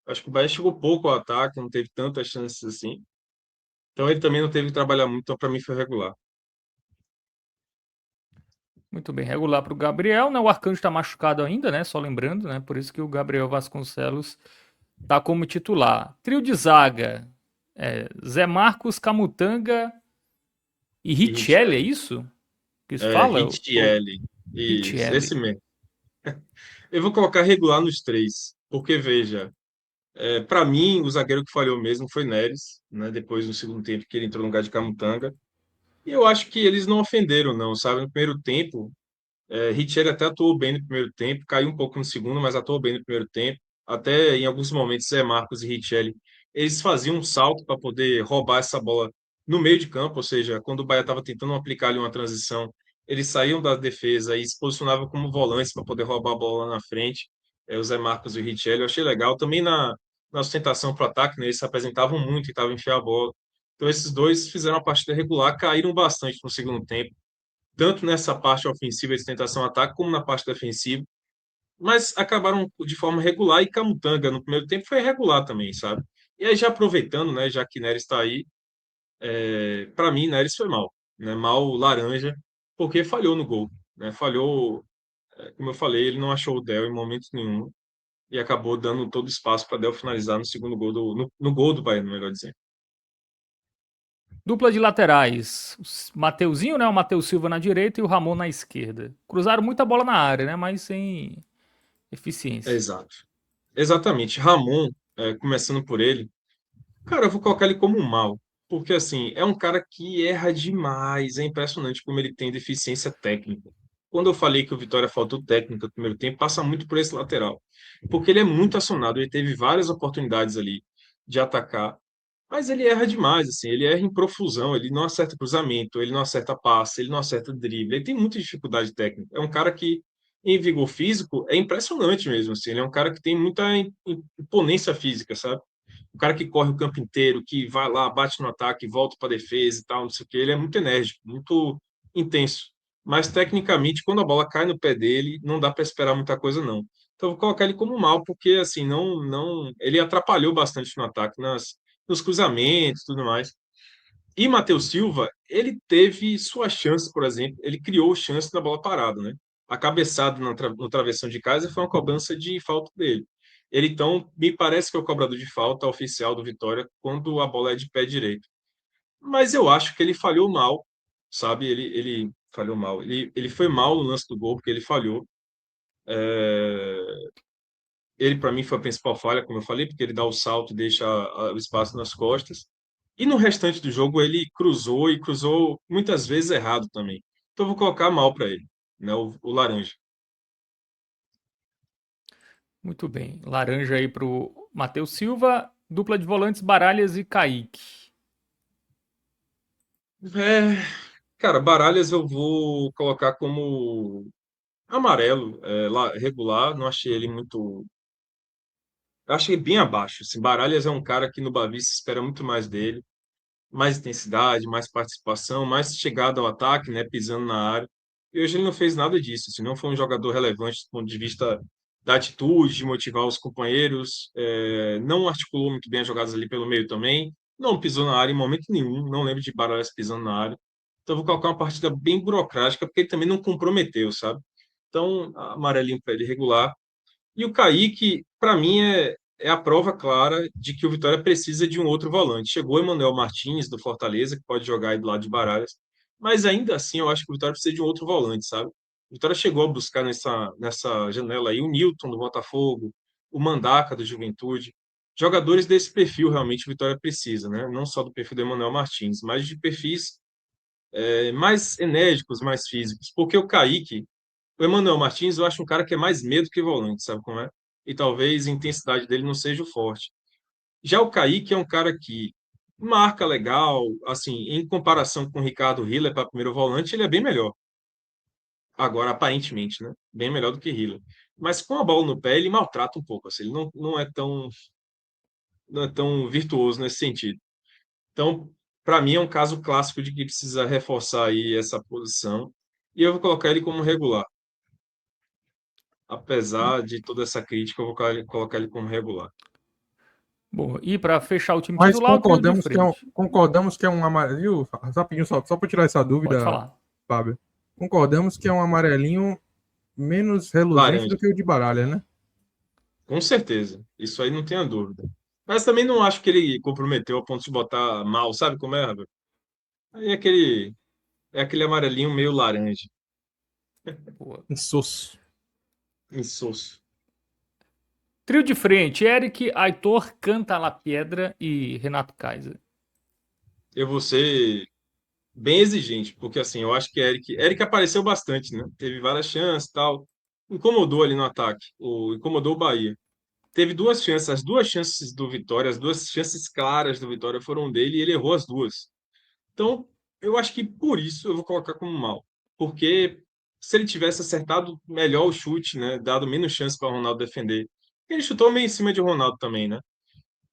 Acho que o Bahia chegou pouco ao ataque, não teve tantas chances assim. Então ele também não teve que trabalhar muito, então para mim foi regular. Muito bem, regular para o Gabriel, né? O Arcanjo está machucado ainda, né? Só lembrando, né? Por isso que o Gabriel Vasconcelos tá como titular. Trio de zaga: Zé Marcos, Camutanga e E Richelli, é Richelli. isso que se fala? Richelli. Isso, esse Richelli. mesmo. Eu vou colocar regular nos três, porque veja, para mim o zagueiro que falhou mesmo foi Neres, né? Depois no segundo tempo que ele entrou no lugar de Camutanga. E eu acho que eles não ofenderam, não, sabe? No primeiro tempo, Richelli até atuou bem no primeiro tempo, caiu um pouco no segundo, mas atuou bem no primeiro tempo. Até em alguns momentos, Zé Marcos e Richelli, eles faziam um salto para poder roubar essa bola no meio de campo, ou seja, quando o Bahia estava tentando aplicar ali uma transição, eles saíam da defesa e se posicionavam como volantes para poder roubar a bola lá na frente. O Zé Marcos e o Richelli, eu achei legal. Também na sustentação para o ataque, né, eles se apresentavam muito e estavam enfiar a bola. Então, esses dois fizeram uma partida regular, caíram bastante no segundo tempo tanto nessa parte ofensiva de tentação ataque, como na parte defensiva, mas acabaram de forma regular e Camutanga no primeiro tempo foi regular também, sabe? E aí já aproveitando, né, já que Neres está aí, para mim Neres foi mal, né? Mal laranja, porque falhou no gol, né? Falhou, como eu falei, ele não achou o Del em momento nenhum e acabou dando todo o espaço para Del finalizar no segundo gol no gol do Bahia, melhor dizendo. Dupla de laterais: o Mateuzinho, né? O Matheus Silva na direita e o Ramon na esquerda. Cruzaram muita bola na área, né? Mas sem eficiência. Exato. Exatamente. Ramon, começando por ele, cara, eu vou colocar ele como um mal, porque assim, é um cara que erra demais, é impressionante como ele tem deficiência técnica. Quando eu falei que o Vitória faltou técnica no primeiro tempo, passa muito por esse lateral, porque ele é muito acionado, ele teve várias oportunidades ali de atacar, mas ele erra demais, assim, ele erra em profusão, ele não acerta cruzamento, ele não acerta passe, ele não acerta drible, ele tem muita dificuldade técnica. É um cara que, em vigor físico, é impressionante mesmo, assim, ele é um cara que tem muita imponência física, sabe? O cara que corre o campo inteiro, que vai lá, bate no ataque, volta para a defesa e tal, não sei o quê, ele é muito enérgico, muito intenso. Mas tecnicamente, quando a bola cai no pé dele, não dá para esperar muita coisa, não. Então, eu vou colocar ele como mal, porque assim, ele atrapalhou bastante no ataque, nos cruzamentos e tudo mais. E Matheus Silva, ele teve sua chance, por exemplo, ele criou chance na bola parada, né? A cabeçada no travessão de casa foi uma cobrança de falta dele. Ele, então, me parece que é o cobrador de falta oficial do Vitória quando a bola é de pé direito. Mas eu acho que ele falhou mal, sabe? Ele falhou mal. Ele foi mal no lance do gol, porque ele falhou. Ele, para mim, foi a principal falha, como eu falei, porque ele dá o salto e deixa o espaço nas costas. E no restante do jogo, ele cruzou e cruzou muitas vezes errado também. Então, eu vou colocar mal para ele, né? O laranja. Muito bem. Laranja aí pro Matheus Silva. Dupla de volantes: Baralhas e Kaique. É, cara, Baralhas eu vou colocar como amarelo, regular. Não achei ele muito. Eu achei bem abaixo. Assim, Baralhas é um cara que no Bavi se espera muito mais dele. Mais intensidade, mais participação, mais chegada ao ataque, né, pisando na área. E hoje ele não fez nada disso, assim, não foi um jogador relevante do ponto de vista da atitude, de motivar os companheiros, não articulou muito bem as jogadas ali pelo meio também, não pisou na área em momento nenhum, não lembro de Baralhas pisando na área. Então eu vou colocar uma partida bem burocrática, porque ele também não comprometeu, sabe? Então, amarelinho para ele regular. E o Kaique, para mim, é a prova clara de que o Vitória precisa de um outro volante. Chegou o Emmanuel Martins, do Fortaleza, que pode jogar aí do lado de Baralhas, mas ainda assim eu acho que o Vitória precisa de um outro volante, sabe? O Vitória chegou a buscar nessa janela aí o Newton, do Botafogo, o Mandaca, do Juventude. Jogadores desse perfil realmente o Vitória precisa, né? Não só do perfil do Emmanuel Martins, mas de perfis mais enérgicos, mais físicos. Porque o Kaique, o Emmanuel Martins, eu acho um cara que é mais medo que volante, sabe como é? E talvez a intensidade dele não seja o forte. Já o Kaique é um cara que marca legal, assim, em comparação com o Ricardo Hiller para primeiro volante, ele é bem melhor. agora aparentemente, né? Bem melhor do que Hiller. Mas com a bola no pé, ele maltrata um pouco, assim, ele não é tão virtuoso nesse sentido. Então, para mim, é um caso clássico de que precisa reforçar aí essa posição. E eu vou colocar ele como regular. Apesar de toda essa crítica, eu vou colocar ele como regular. Bom, e para fechar o time Mas titular, o trio de frente. concordamos que é um amarelinho. Rapidinho, só para tirar essa Pode dúvida, falar. Fábio. Concordamos que é um amarelinho menos reluzente Laranja, do que o de Baralha, né? com certeza. Isso aí não tenha dúvida. Mas também não acho que ele comprometeu a ponto de botar mal, sabe como é, Rafael? Aí é aquele amarelinho meio laranja, Boa. Insosso. insosso. Trio de frente, Eric, Aitor, Canta La Piedra e Renato Kaiser. Eu vou ser bem exigente, porque assim, eu acho que Eric apareceu bastante, né? Teve várias chances, e tal. Incomodou ali no ataque, incomodou o Bahia. Teve duas chances, as duas chances do Vitória, as duas chances claras do Vitória foram dele e ele errou as duas. Então, eu acho que por isso eu vou colocar como mal, porque se ele tivesse acertado melhor o chute, né, dado menos chance para o Ronaldo defender. Ele chutou meio em cima de Ronaldo também, né?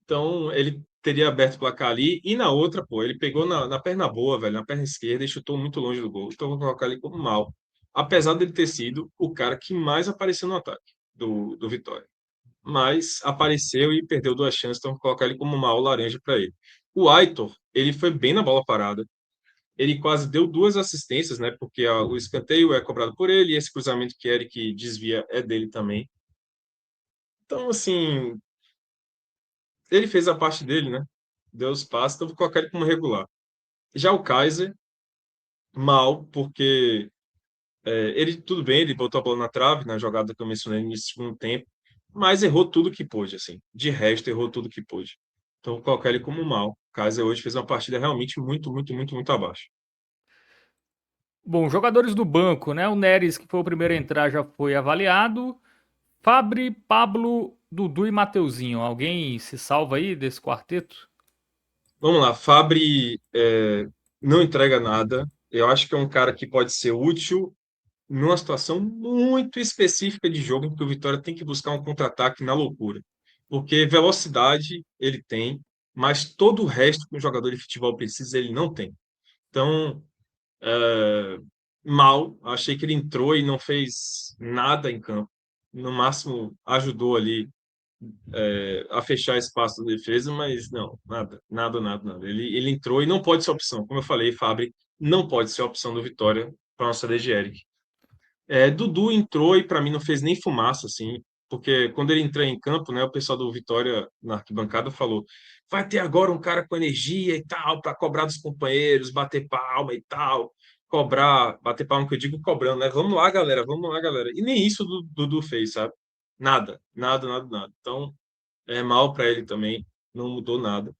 Então, ele teria aberto o placar ali. E na outra, pô, ele pegou na perna boa, velho, na perna esquerda e chutou muito longe do gol. Então, eu vou colocar ele como mal. Apesar dele ter sido o cara que mais apareceu no ataque do Vitória. Mas apareceu e perdeu duas chances, então vou colocar ele como mal laranja para ele. O Aitor, ele foi bem na bola parada. Ele quase deu duas assistências, né? Porque o escanteio é cobrado por ele e esse cruzamento que Eric desvia é dele também. Então, assim, ele fez a parte dele, né? Deu os passos, então vou colocar ele como regular. Já o Kaiser, mal, porque ele, tudo bem, ele botou a bola na trave na jogada que eu mencionei no segundo tempo, mas errou tudo que pôde, assim. De resto, errou tudo que pôde. Então, vou colocar ele como mal. O Kaiser hoje fez uma partida realmente muito, muito, muito, muito abaixo. Bom, jogadores do banco, né? O Neres, que foi o primeiro a entrar, já foi avaliado. Fabri, Pablo, Dudu e Mateuzinho. Alguém se salva aí desse quarteto? Vamos lá, Fabri não entrega nada. Eu acho que é um cara que pode ser útil numa situação muito específica de jogo em que o Vitória tem que buscar um contra-ataque na loucura. Porque velocidade ele tem, mas todo o resto que um jogador de futebol precisa, ele não tem. Então, é, mal, achei que ele entrou e não fez nada em campo. No máximo, ajudou ali a fechar espaço da defesa, mas não, nada, nada, nada, nada. Ele entrou e não pode ser opção. Como eu falei, Fabri não pode ser opção do Vitória para nossa de Eric. Dudu entrou e para mim não fez nem fumaça, assim, porque quando ele entrou em campo, né, o pessoal do Vitória na arquibancada falou: vai ter agora um cara com energia e tal, para cobrar dos companheiros, bater palma e tal, cobrar, bater palma que eu digo cobrando, né? Vamos lá, galera, vamos lá, galera. E nem isso o Dudu fez, sabe? Nada, nada, nada, nada. Então, é mal para ele também, não mudou nada.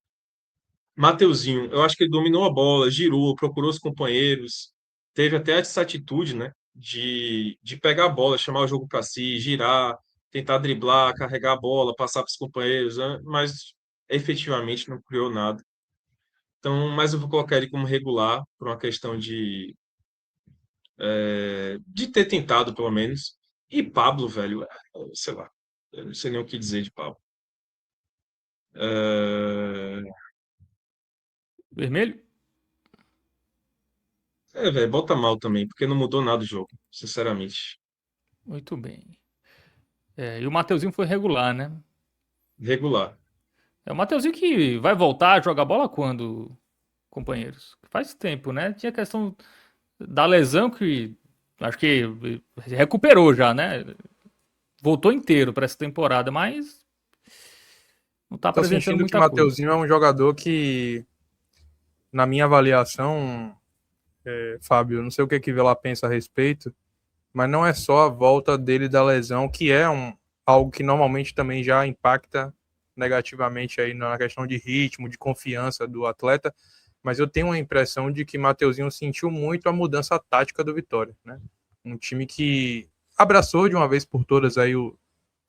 Mateuzinho, eu acho que ele dominou a bola, girou, procurou os companheiros, teve até essa atitude, né, de pegar a bola, chamar o jogo para si, girar, tentar driblar, carregar a bola, passar para os companheiros, né, mas efetivamente não criou nada. Então, mas eu vou colocar ele como regular por uma questão de ter tentado, pelo menos. E Pablo, velho, sei lá, eu não sei nem o que dizer de Pablo. É, Vermelho? velho, bota mal também, porque não mudou nada o jogo, sinceramente. Muito bem. E o Mateuzinho foi regular, né? Regular. É o Mateuzinho que vai voltar a jogar bola quando, companheiros? Faz tempo, né? Tinha questão da lesão que acho que recuperou já, né? Voltou inteiro para essa temporada, mas não tá Tô apresentando sentindo que muita coisa. Mateuzinho é um jogador que, na minha avaliação, Fábio, não sei o que que Vela pensa a respeito, mas não é só a volta dele da lesão, que é algo que normalmente também já impacta negativamente aí na questão de ritmo, de confiança do atleta, mas eu tenho a impressão de que Mateuzinho sentiu muito a mudança tática do Vitória, né? Um time que abraçou de uma vez por todas aí o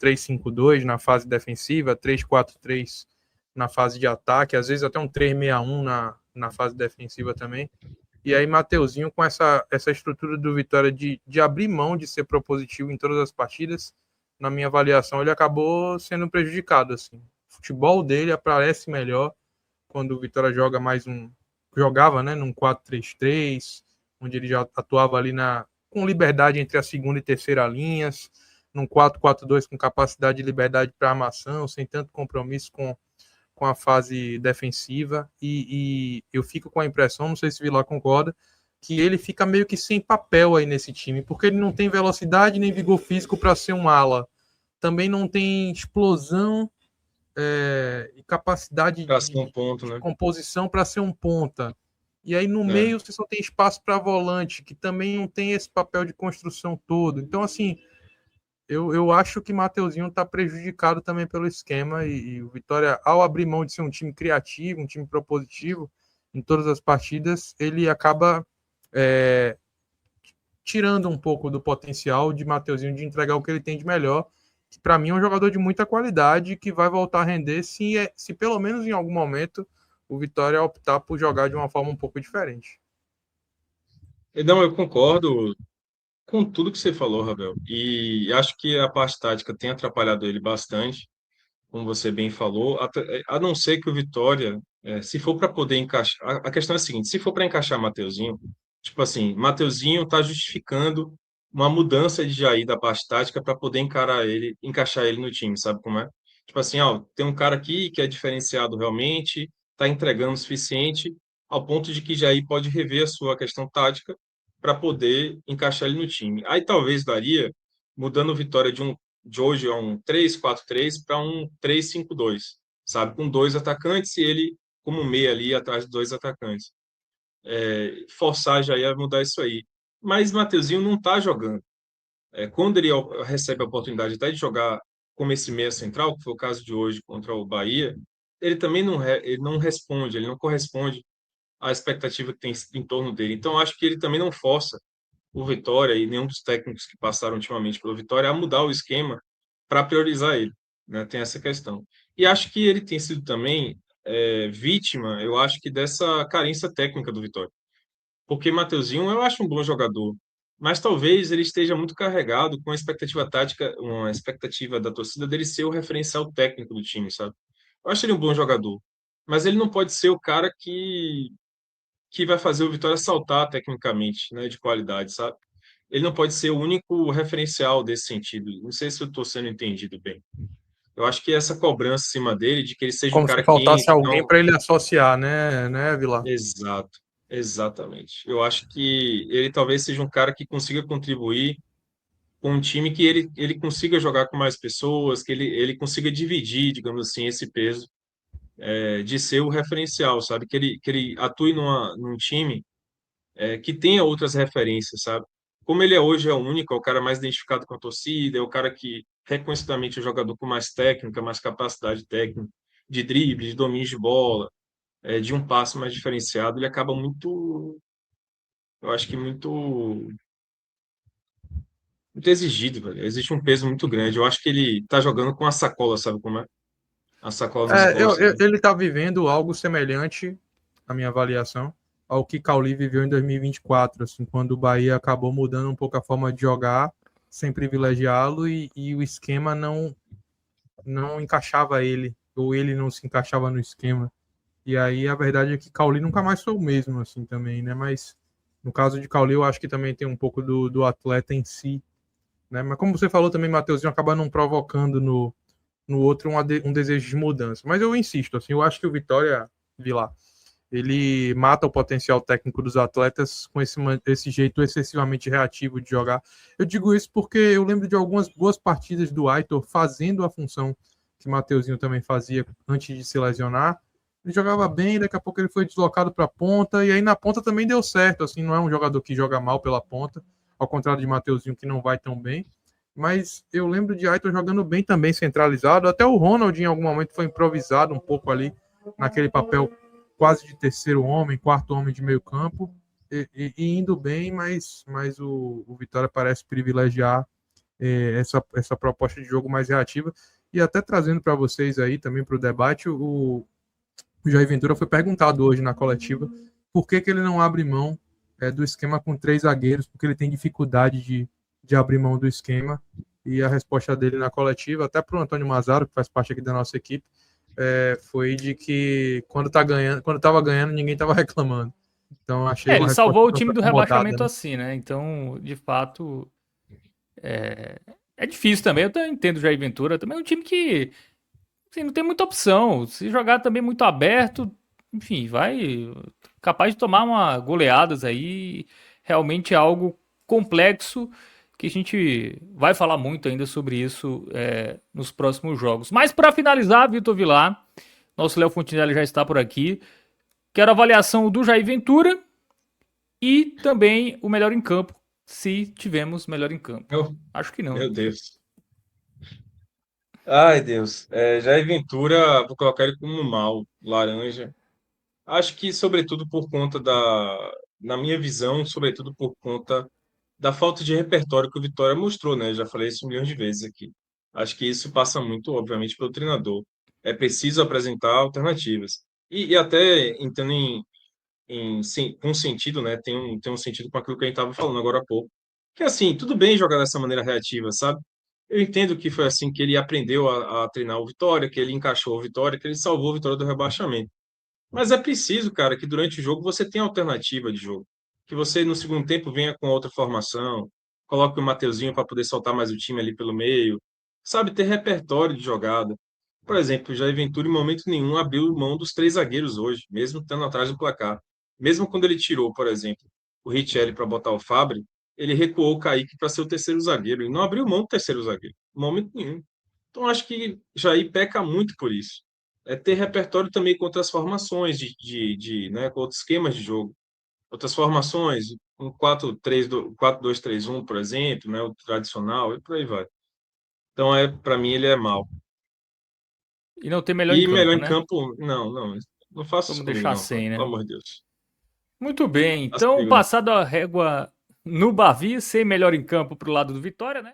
3-5-2 na fase defensiva, 3-4-3 na fase de ataque, às vezes até um 3-6-1 na fase defensiva também. E aí, Mateuzinho, com essa estrutura do Vitória de abrir mão de ser propositivo em todas as partidas, na minha avaliação, ele acabou sendo prejudicado. Assim. O futebol dele aparece melhor quando o Vitória joga jogava, né, num 4-3-3, onde ele já atuava ali com liberdade entre a segunda e terceira linhas, num 4-4-2 com capacidade de liberdade para armação, sem tanto compromisso com a fase defensiva, e eu fico com a impressão, não sei se o Vilar concorda, que ele fica meio que sem papel aí nesse time, porque ele não tem velocidade nem vigor físico para ser um ala, também não tem explosão e capacidade Um ponto, de né? composição para ser um ponta. E aí no meio você só tem espaço para volante, que também não tem esse papel de construção todo. Então, assim, eu acho que Mateuzinho está prejudicado também pelo esquema e o Vitória, ao abrir mão de ser um time criativo, um time propositivo em todas as partidas, ele acaba tirando um pouco do potencial de Mateuzinho de entregar o que ele tem de melhor, que para mim é um jogador de muita qualidade que vai voltar a render se pelo menos em algum momento o Vitória optar por jogar de uma forma um pouco diferente. Não, eu concordo com tudo que você falou, Ravel. E acho que a parte tática tem atrapalhado ele bastante, como você bem falou, a não ser que o Vitória, se for para poder encaixar. A questão é a seguinte: se for para encaixar Mateuzinho, tipo assim, Mateuzinho está justificando uma mudança de Jair da parte tática para poder encaixar ele no time, sabe como é? Tipo assim, tem um cara aqui que é diferenciado realmente, está entregando o suficiente, ao ponto de que Jair pode rever a sua questão tática para poder encaixar ele no time. Aí talvez daria, mudando o Vitória de hoje é um 3-4-3 para um 3-5-2, sabe? Com dois atacantes e ele como meia ali atrás de dois atacantes. Forçar já ia mudar isso aí. Mas Mateuzinho não está jogando. Quando ele recebe a oportunidade até de jogar como esse meia central, que foi o caso de hoje contra o Bahia, ele também ele não responde, ele não corresponde à expectativa que tem em torno dele. Então, acho que ele também não força o Vitória e nenhum dos técnicos que passaram ultimamente pelo Vitória a mudar o esquema para priorizar ele, né? Tem essa questão. E acho que ele tem sido também vítima, eu acho que dessa carência técnica do Vitória. Porque Mateuzinho eu acho um bom jogador, mas talvez ele esteja muito carregado com a expectativa tática, uma expectativa da torcida dele ser o referencial técnico do time, sabe? Eu acho ele um bom jogador, mas ele não pode ser o cara que vai fazer o Vitória saltar tecnicamente, né, de qualidade, sabe? Ele não pode ser o único referencial desse sentido. Não sei se eu estou sendo entendido bem. Eu acho que essa cobrança em cima dele, de que ele seja um Como se cara que faltasse entre, alguém não. para ele associar, né, Vilar? Exato, exatamente. Eu acho que ele talvez seja um cara que consiga contribuir com um time que ele consiga jogar com mais pessoas, que ele consiga dividir, digamos assim, esse peso de ser o referencial, sabe? Que ele atue num time que tenha outras referências, sabe? Como ele hoje é o único, é o cara mais identificado com a torcida, é o cara que reconhecidamente é o jogador com mais técnica, mais capacidade técnica, de drible, de domínio de bola, de um passe mais diferenciado, ele acaba muito, eu acho que muito exigido, velho. Existe um peso muito grande. Eu acho que ele tá jogando com a sacola, sabe como é? A sacola nas costas, né? Ele está vivendo algo semelhante, na minha avaliação, ao que Cauli viveu em 2024, assim, quando o Bahia acabou mudando um pouco a forma de jogar, sem privilegiá-lo, e o esquema não encaixava ele, ou ele não se encaixava no esquema. E aí a verdade é que Cauli nunca mais foi o mesmo, assim, também, né? Mas no caso de Cauli, eu acho que também tem um pouco do atleta em si, né? Mas como você falou também, Matheusinho acaba não provocando no outro um desejo de mudança. Mas eu insisto, assim, eu acho que o Vitória, Vilar, ele mata o potencial técnico dos atletas com esse jeito excessivamente reativo de jogar. Eu digo isso porque eu lembro de algumas boas partidas do Aitor fazendo a função que Mateuzinho também fazia antes de se lesionar. Ele jogava bem, daqui a pouco ele foi deslocado para a ponta, e aí na ponta também deu certo. Assim, não é um jogador que joga mal pela ponta, ao contrário de Mateuzinho, que não vai tão bem. Mas eu lembro de Aitor jogando bem também centralizado. Até o Ronald, em algum momento, foi improvisado um pouco ali naquele papel quase de terceiro homem, quarto homem de meio campo, e indo bem, mas o Vitória parece privilegiar essa proposta de jogo mais reativa. E até trazendo para vocês aí também para o debate, o Jair Ventura foi perguntado hoje na coletiva por que ele não abre mão do esquema com 3 zagueiros, porque ele tem dificuldade de abrir mão do esquema. E a resposta dele na coletiva, até para o Antônio Mazaro, que faz parte aqui da nossa equipe, foi de que quando estava ganhando, ninguém estava reclamando. Então achei uma Ele resposta salvou o time do acomodada, rebaixamento né? assim, né? Então, de fato, é difícil também. Eu também entendo o Jair Ventura. Também é um time que assim, não tem muita opção. Se jogar também muito aberto, enfim, vai capaz de tomar uma goleadas aí. Realmente é algo complexo que a gente vai falar muito ainda sobre isso nos próximos jogos. Mas para finalizar, Vitor Vilar, nosso Léo Fontinelli já está por aqui. Quero a avaliação do Jair Ventura e também o melhor em campo, se tivemos melhor em campo. Meu, Acho que não. meu Deus. Ai, Deus. Jair Ventura, vou colocar ele como mal, laranja. Acho que, sobretudo, por conta na minha visão, sobretudo por conta da falta de repertório que o Vitória mostrou, né? Já falei isso milhões de vezes aqui. Acho que isso passa muito, obviamente, pelo treinador. É preciso apresentar alternativas. E até entrando com sentido, né? Tem um sentido com aquilo que a gente estava falando agora há pouco. Que assim, tudo bem jogar dessa maneira reativa, sabe? Eu entendo que foi assim que ele aprendeu a treinar o Vitória, que ele encaixou o Vitória, que ele salvou o Vitória do rebaixamento. Mas é preciso, cara, que durante o jogo você tenha alternativa de jogo. Que você no segundo tempo venha com outra formação, coloque o Mateuzinho para poder soltar mais o time ali pelo meio. Sabe, ter repertório de jogada. Por exemplo, o Jair Ventura em momento nenhum abriu mão dos 3 zagueiros hoje, mesmo estando atrás do placar. Mesmo quando ele tirou, por exemplo, o Richelli para botar o Fabri, ele recuou o Kaique para ser o terceiro zagueiro. Ele não abriu mão do terceiro zagueiro, em momento nenhum. Então, acho que Jair peca muito por isso. É ter repertório também com outras formações, né, com outros esquemas de jogo. Outras formações, um 4-2-3-1, por exemplo, né, o tradicional, e por aí vai. Então, para mim, ele é mau. E não tem melhor em E melhor campo, em né? campo, não, não. Não faça isso Vamos comigo, deixar não, Fábio. sem, Pelo né? amor de Deus. Muito bem. Faça Então, comigo, não. passado a régua no Bavi, sem melhor em campo pro lado do Vitória, né?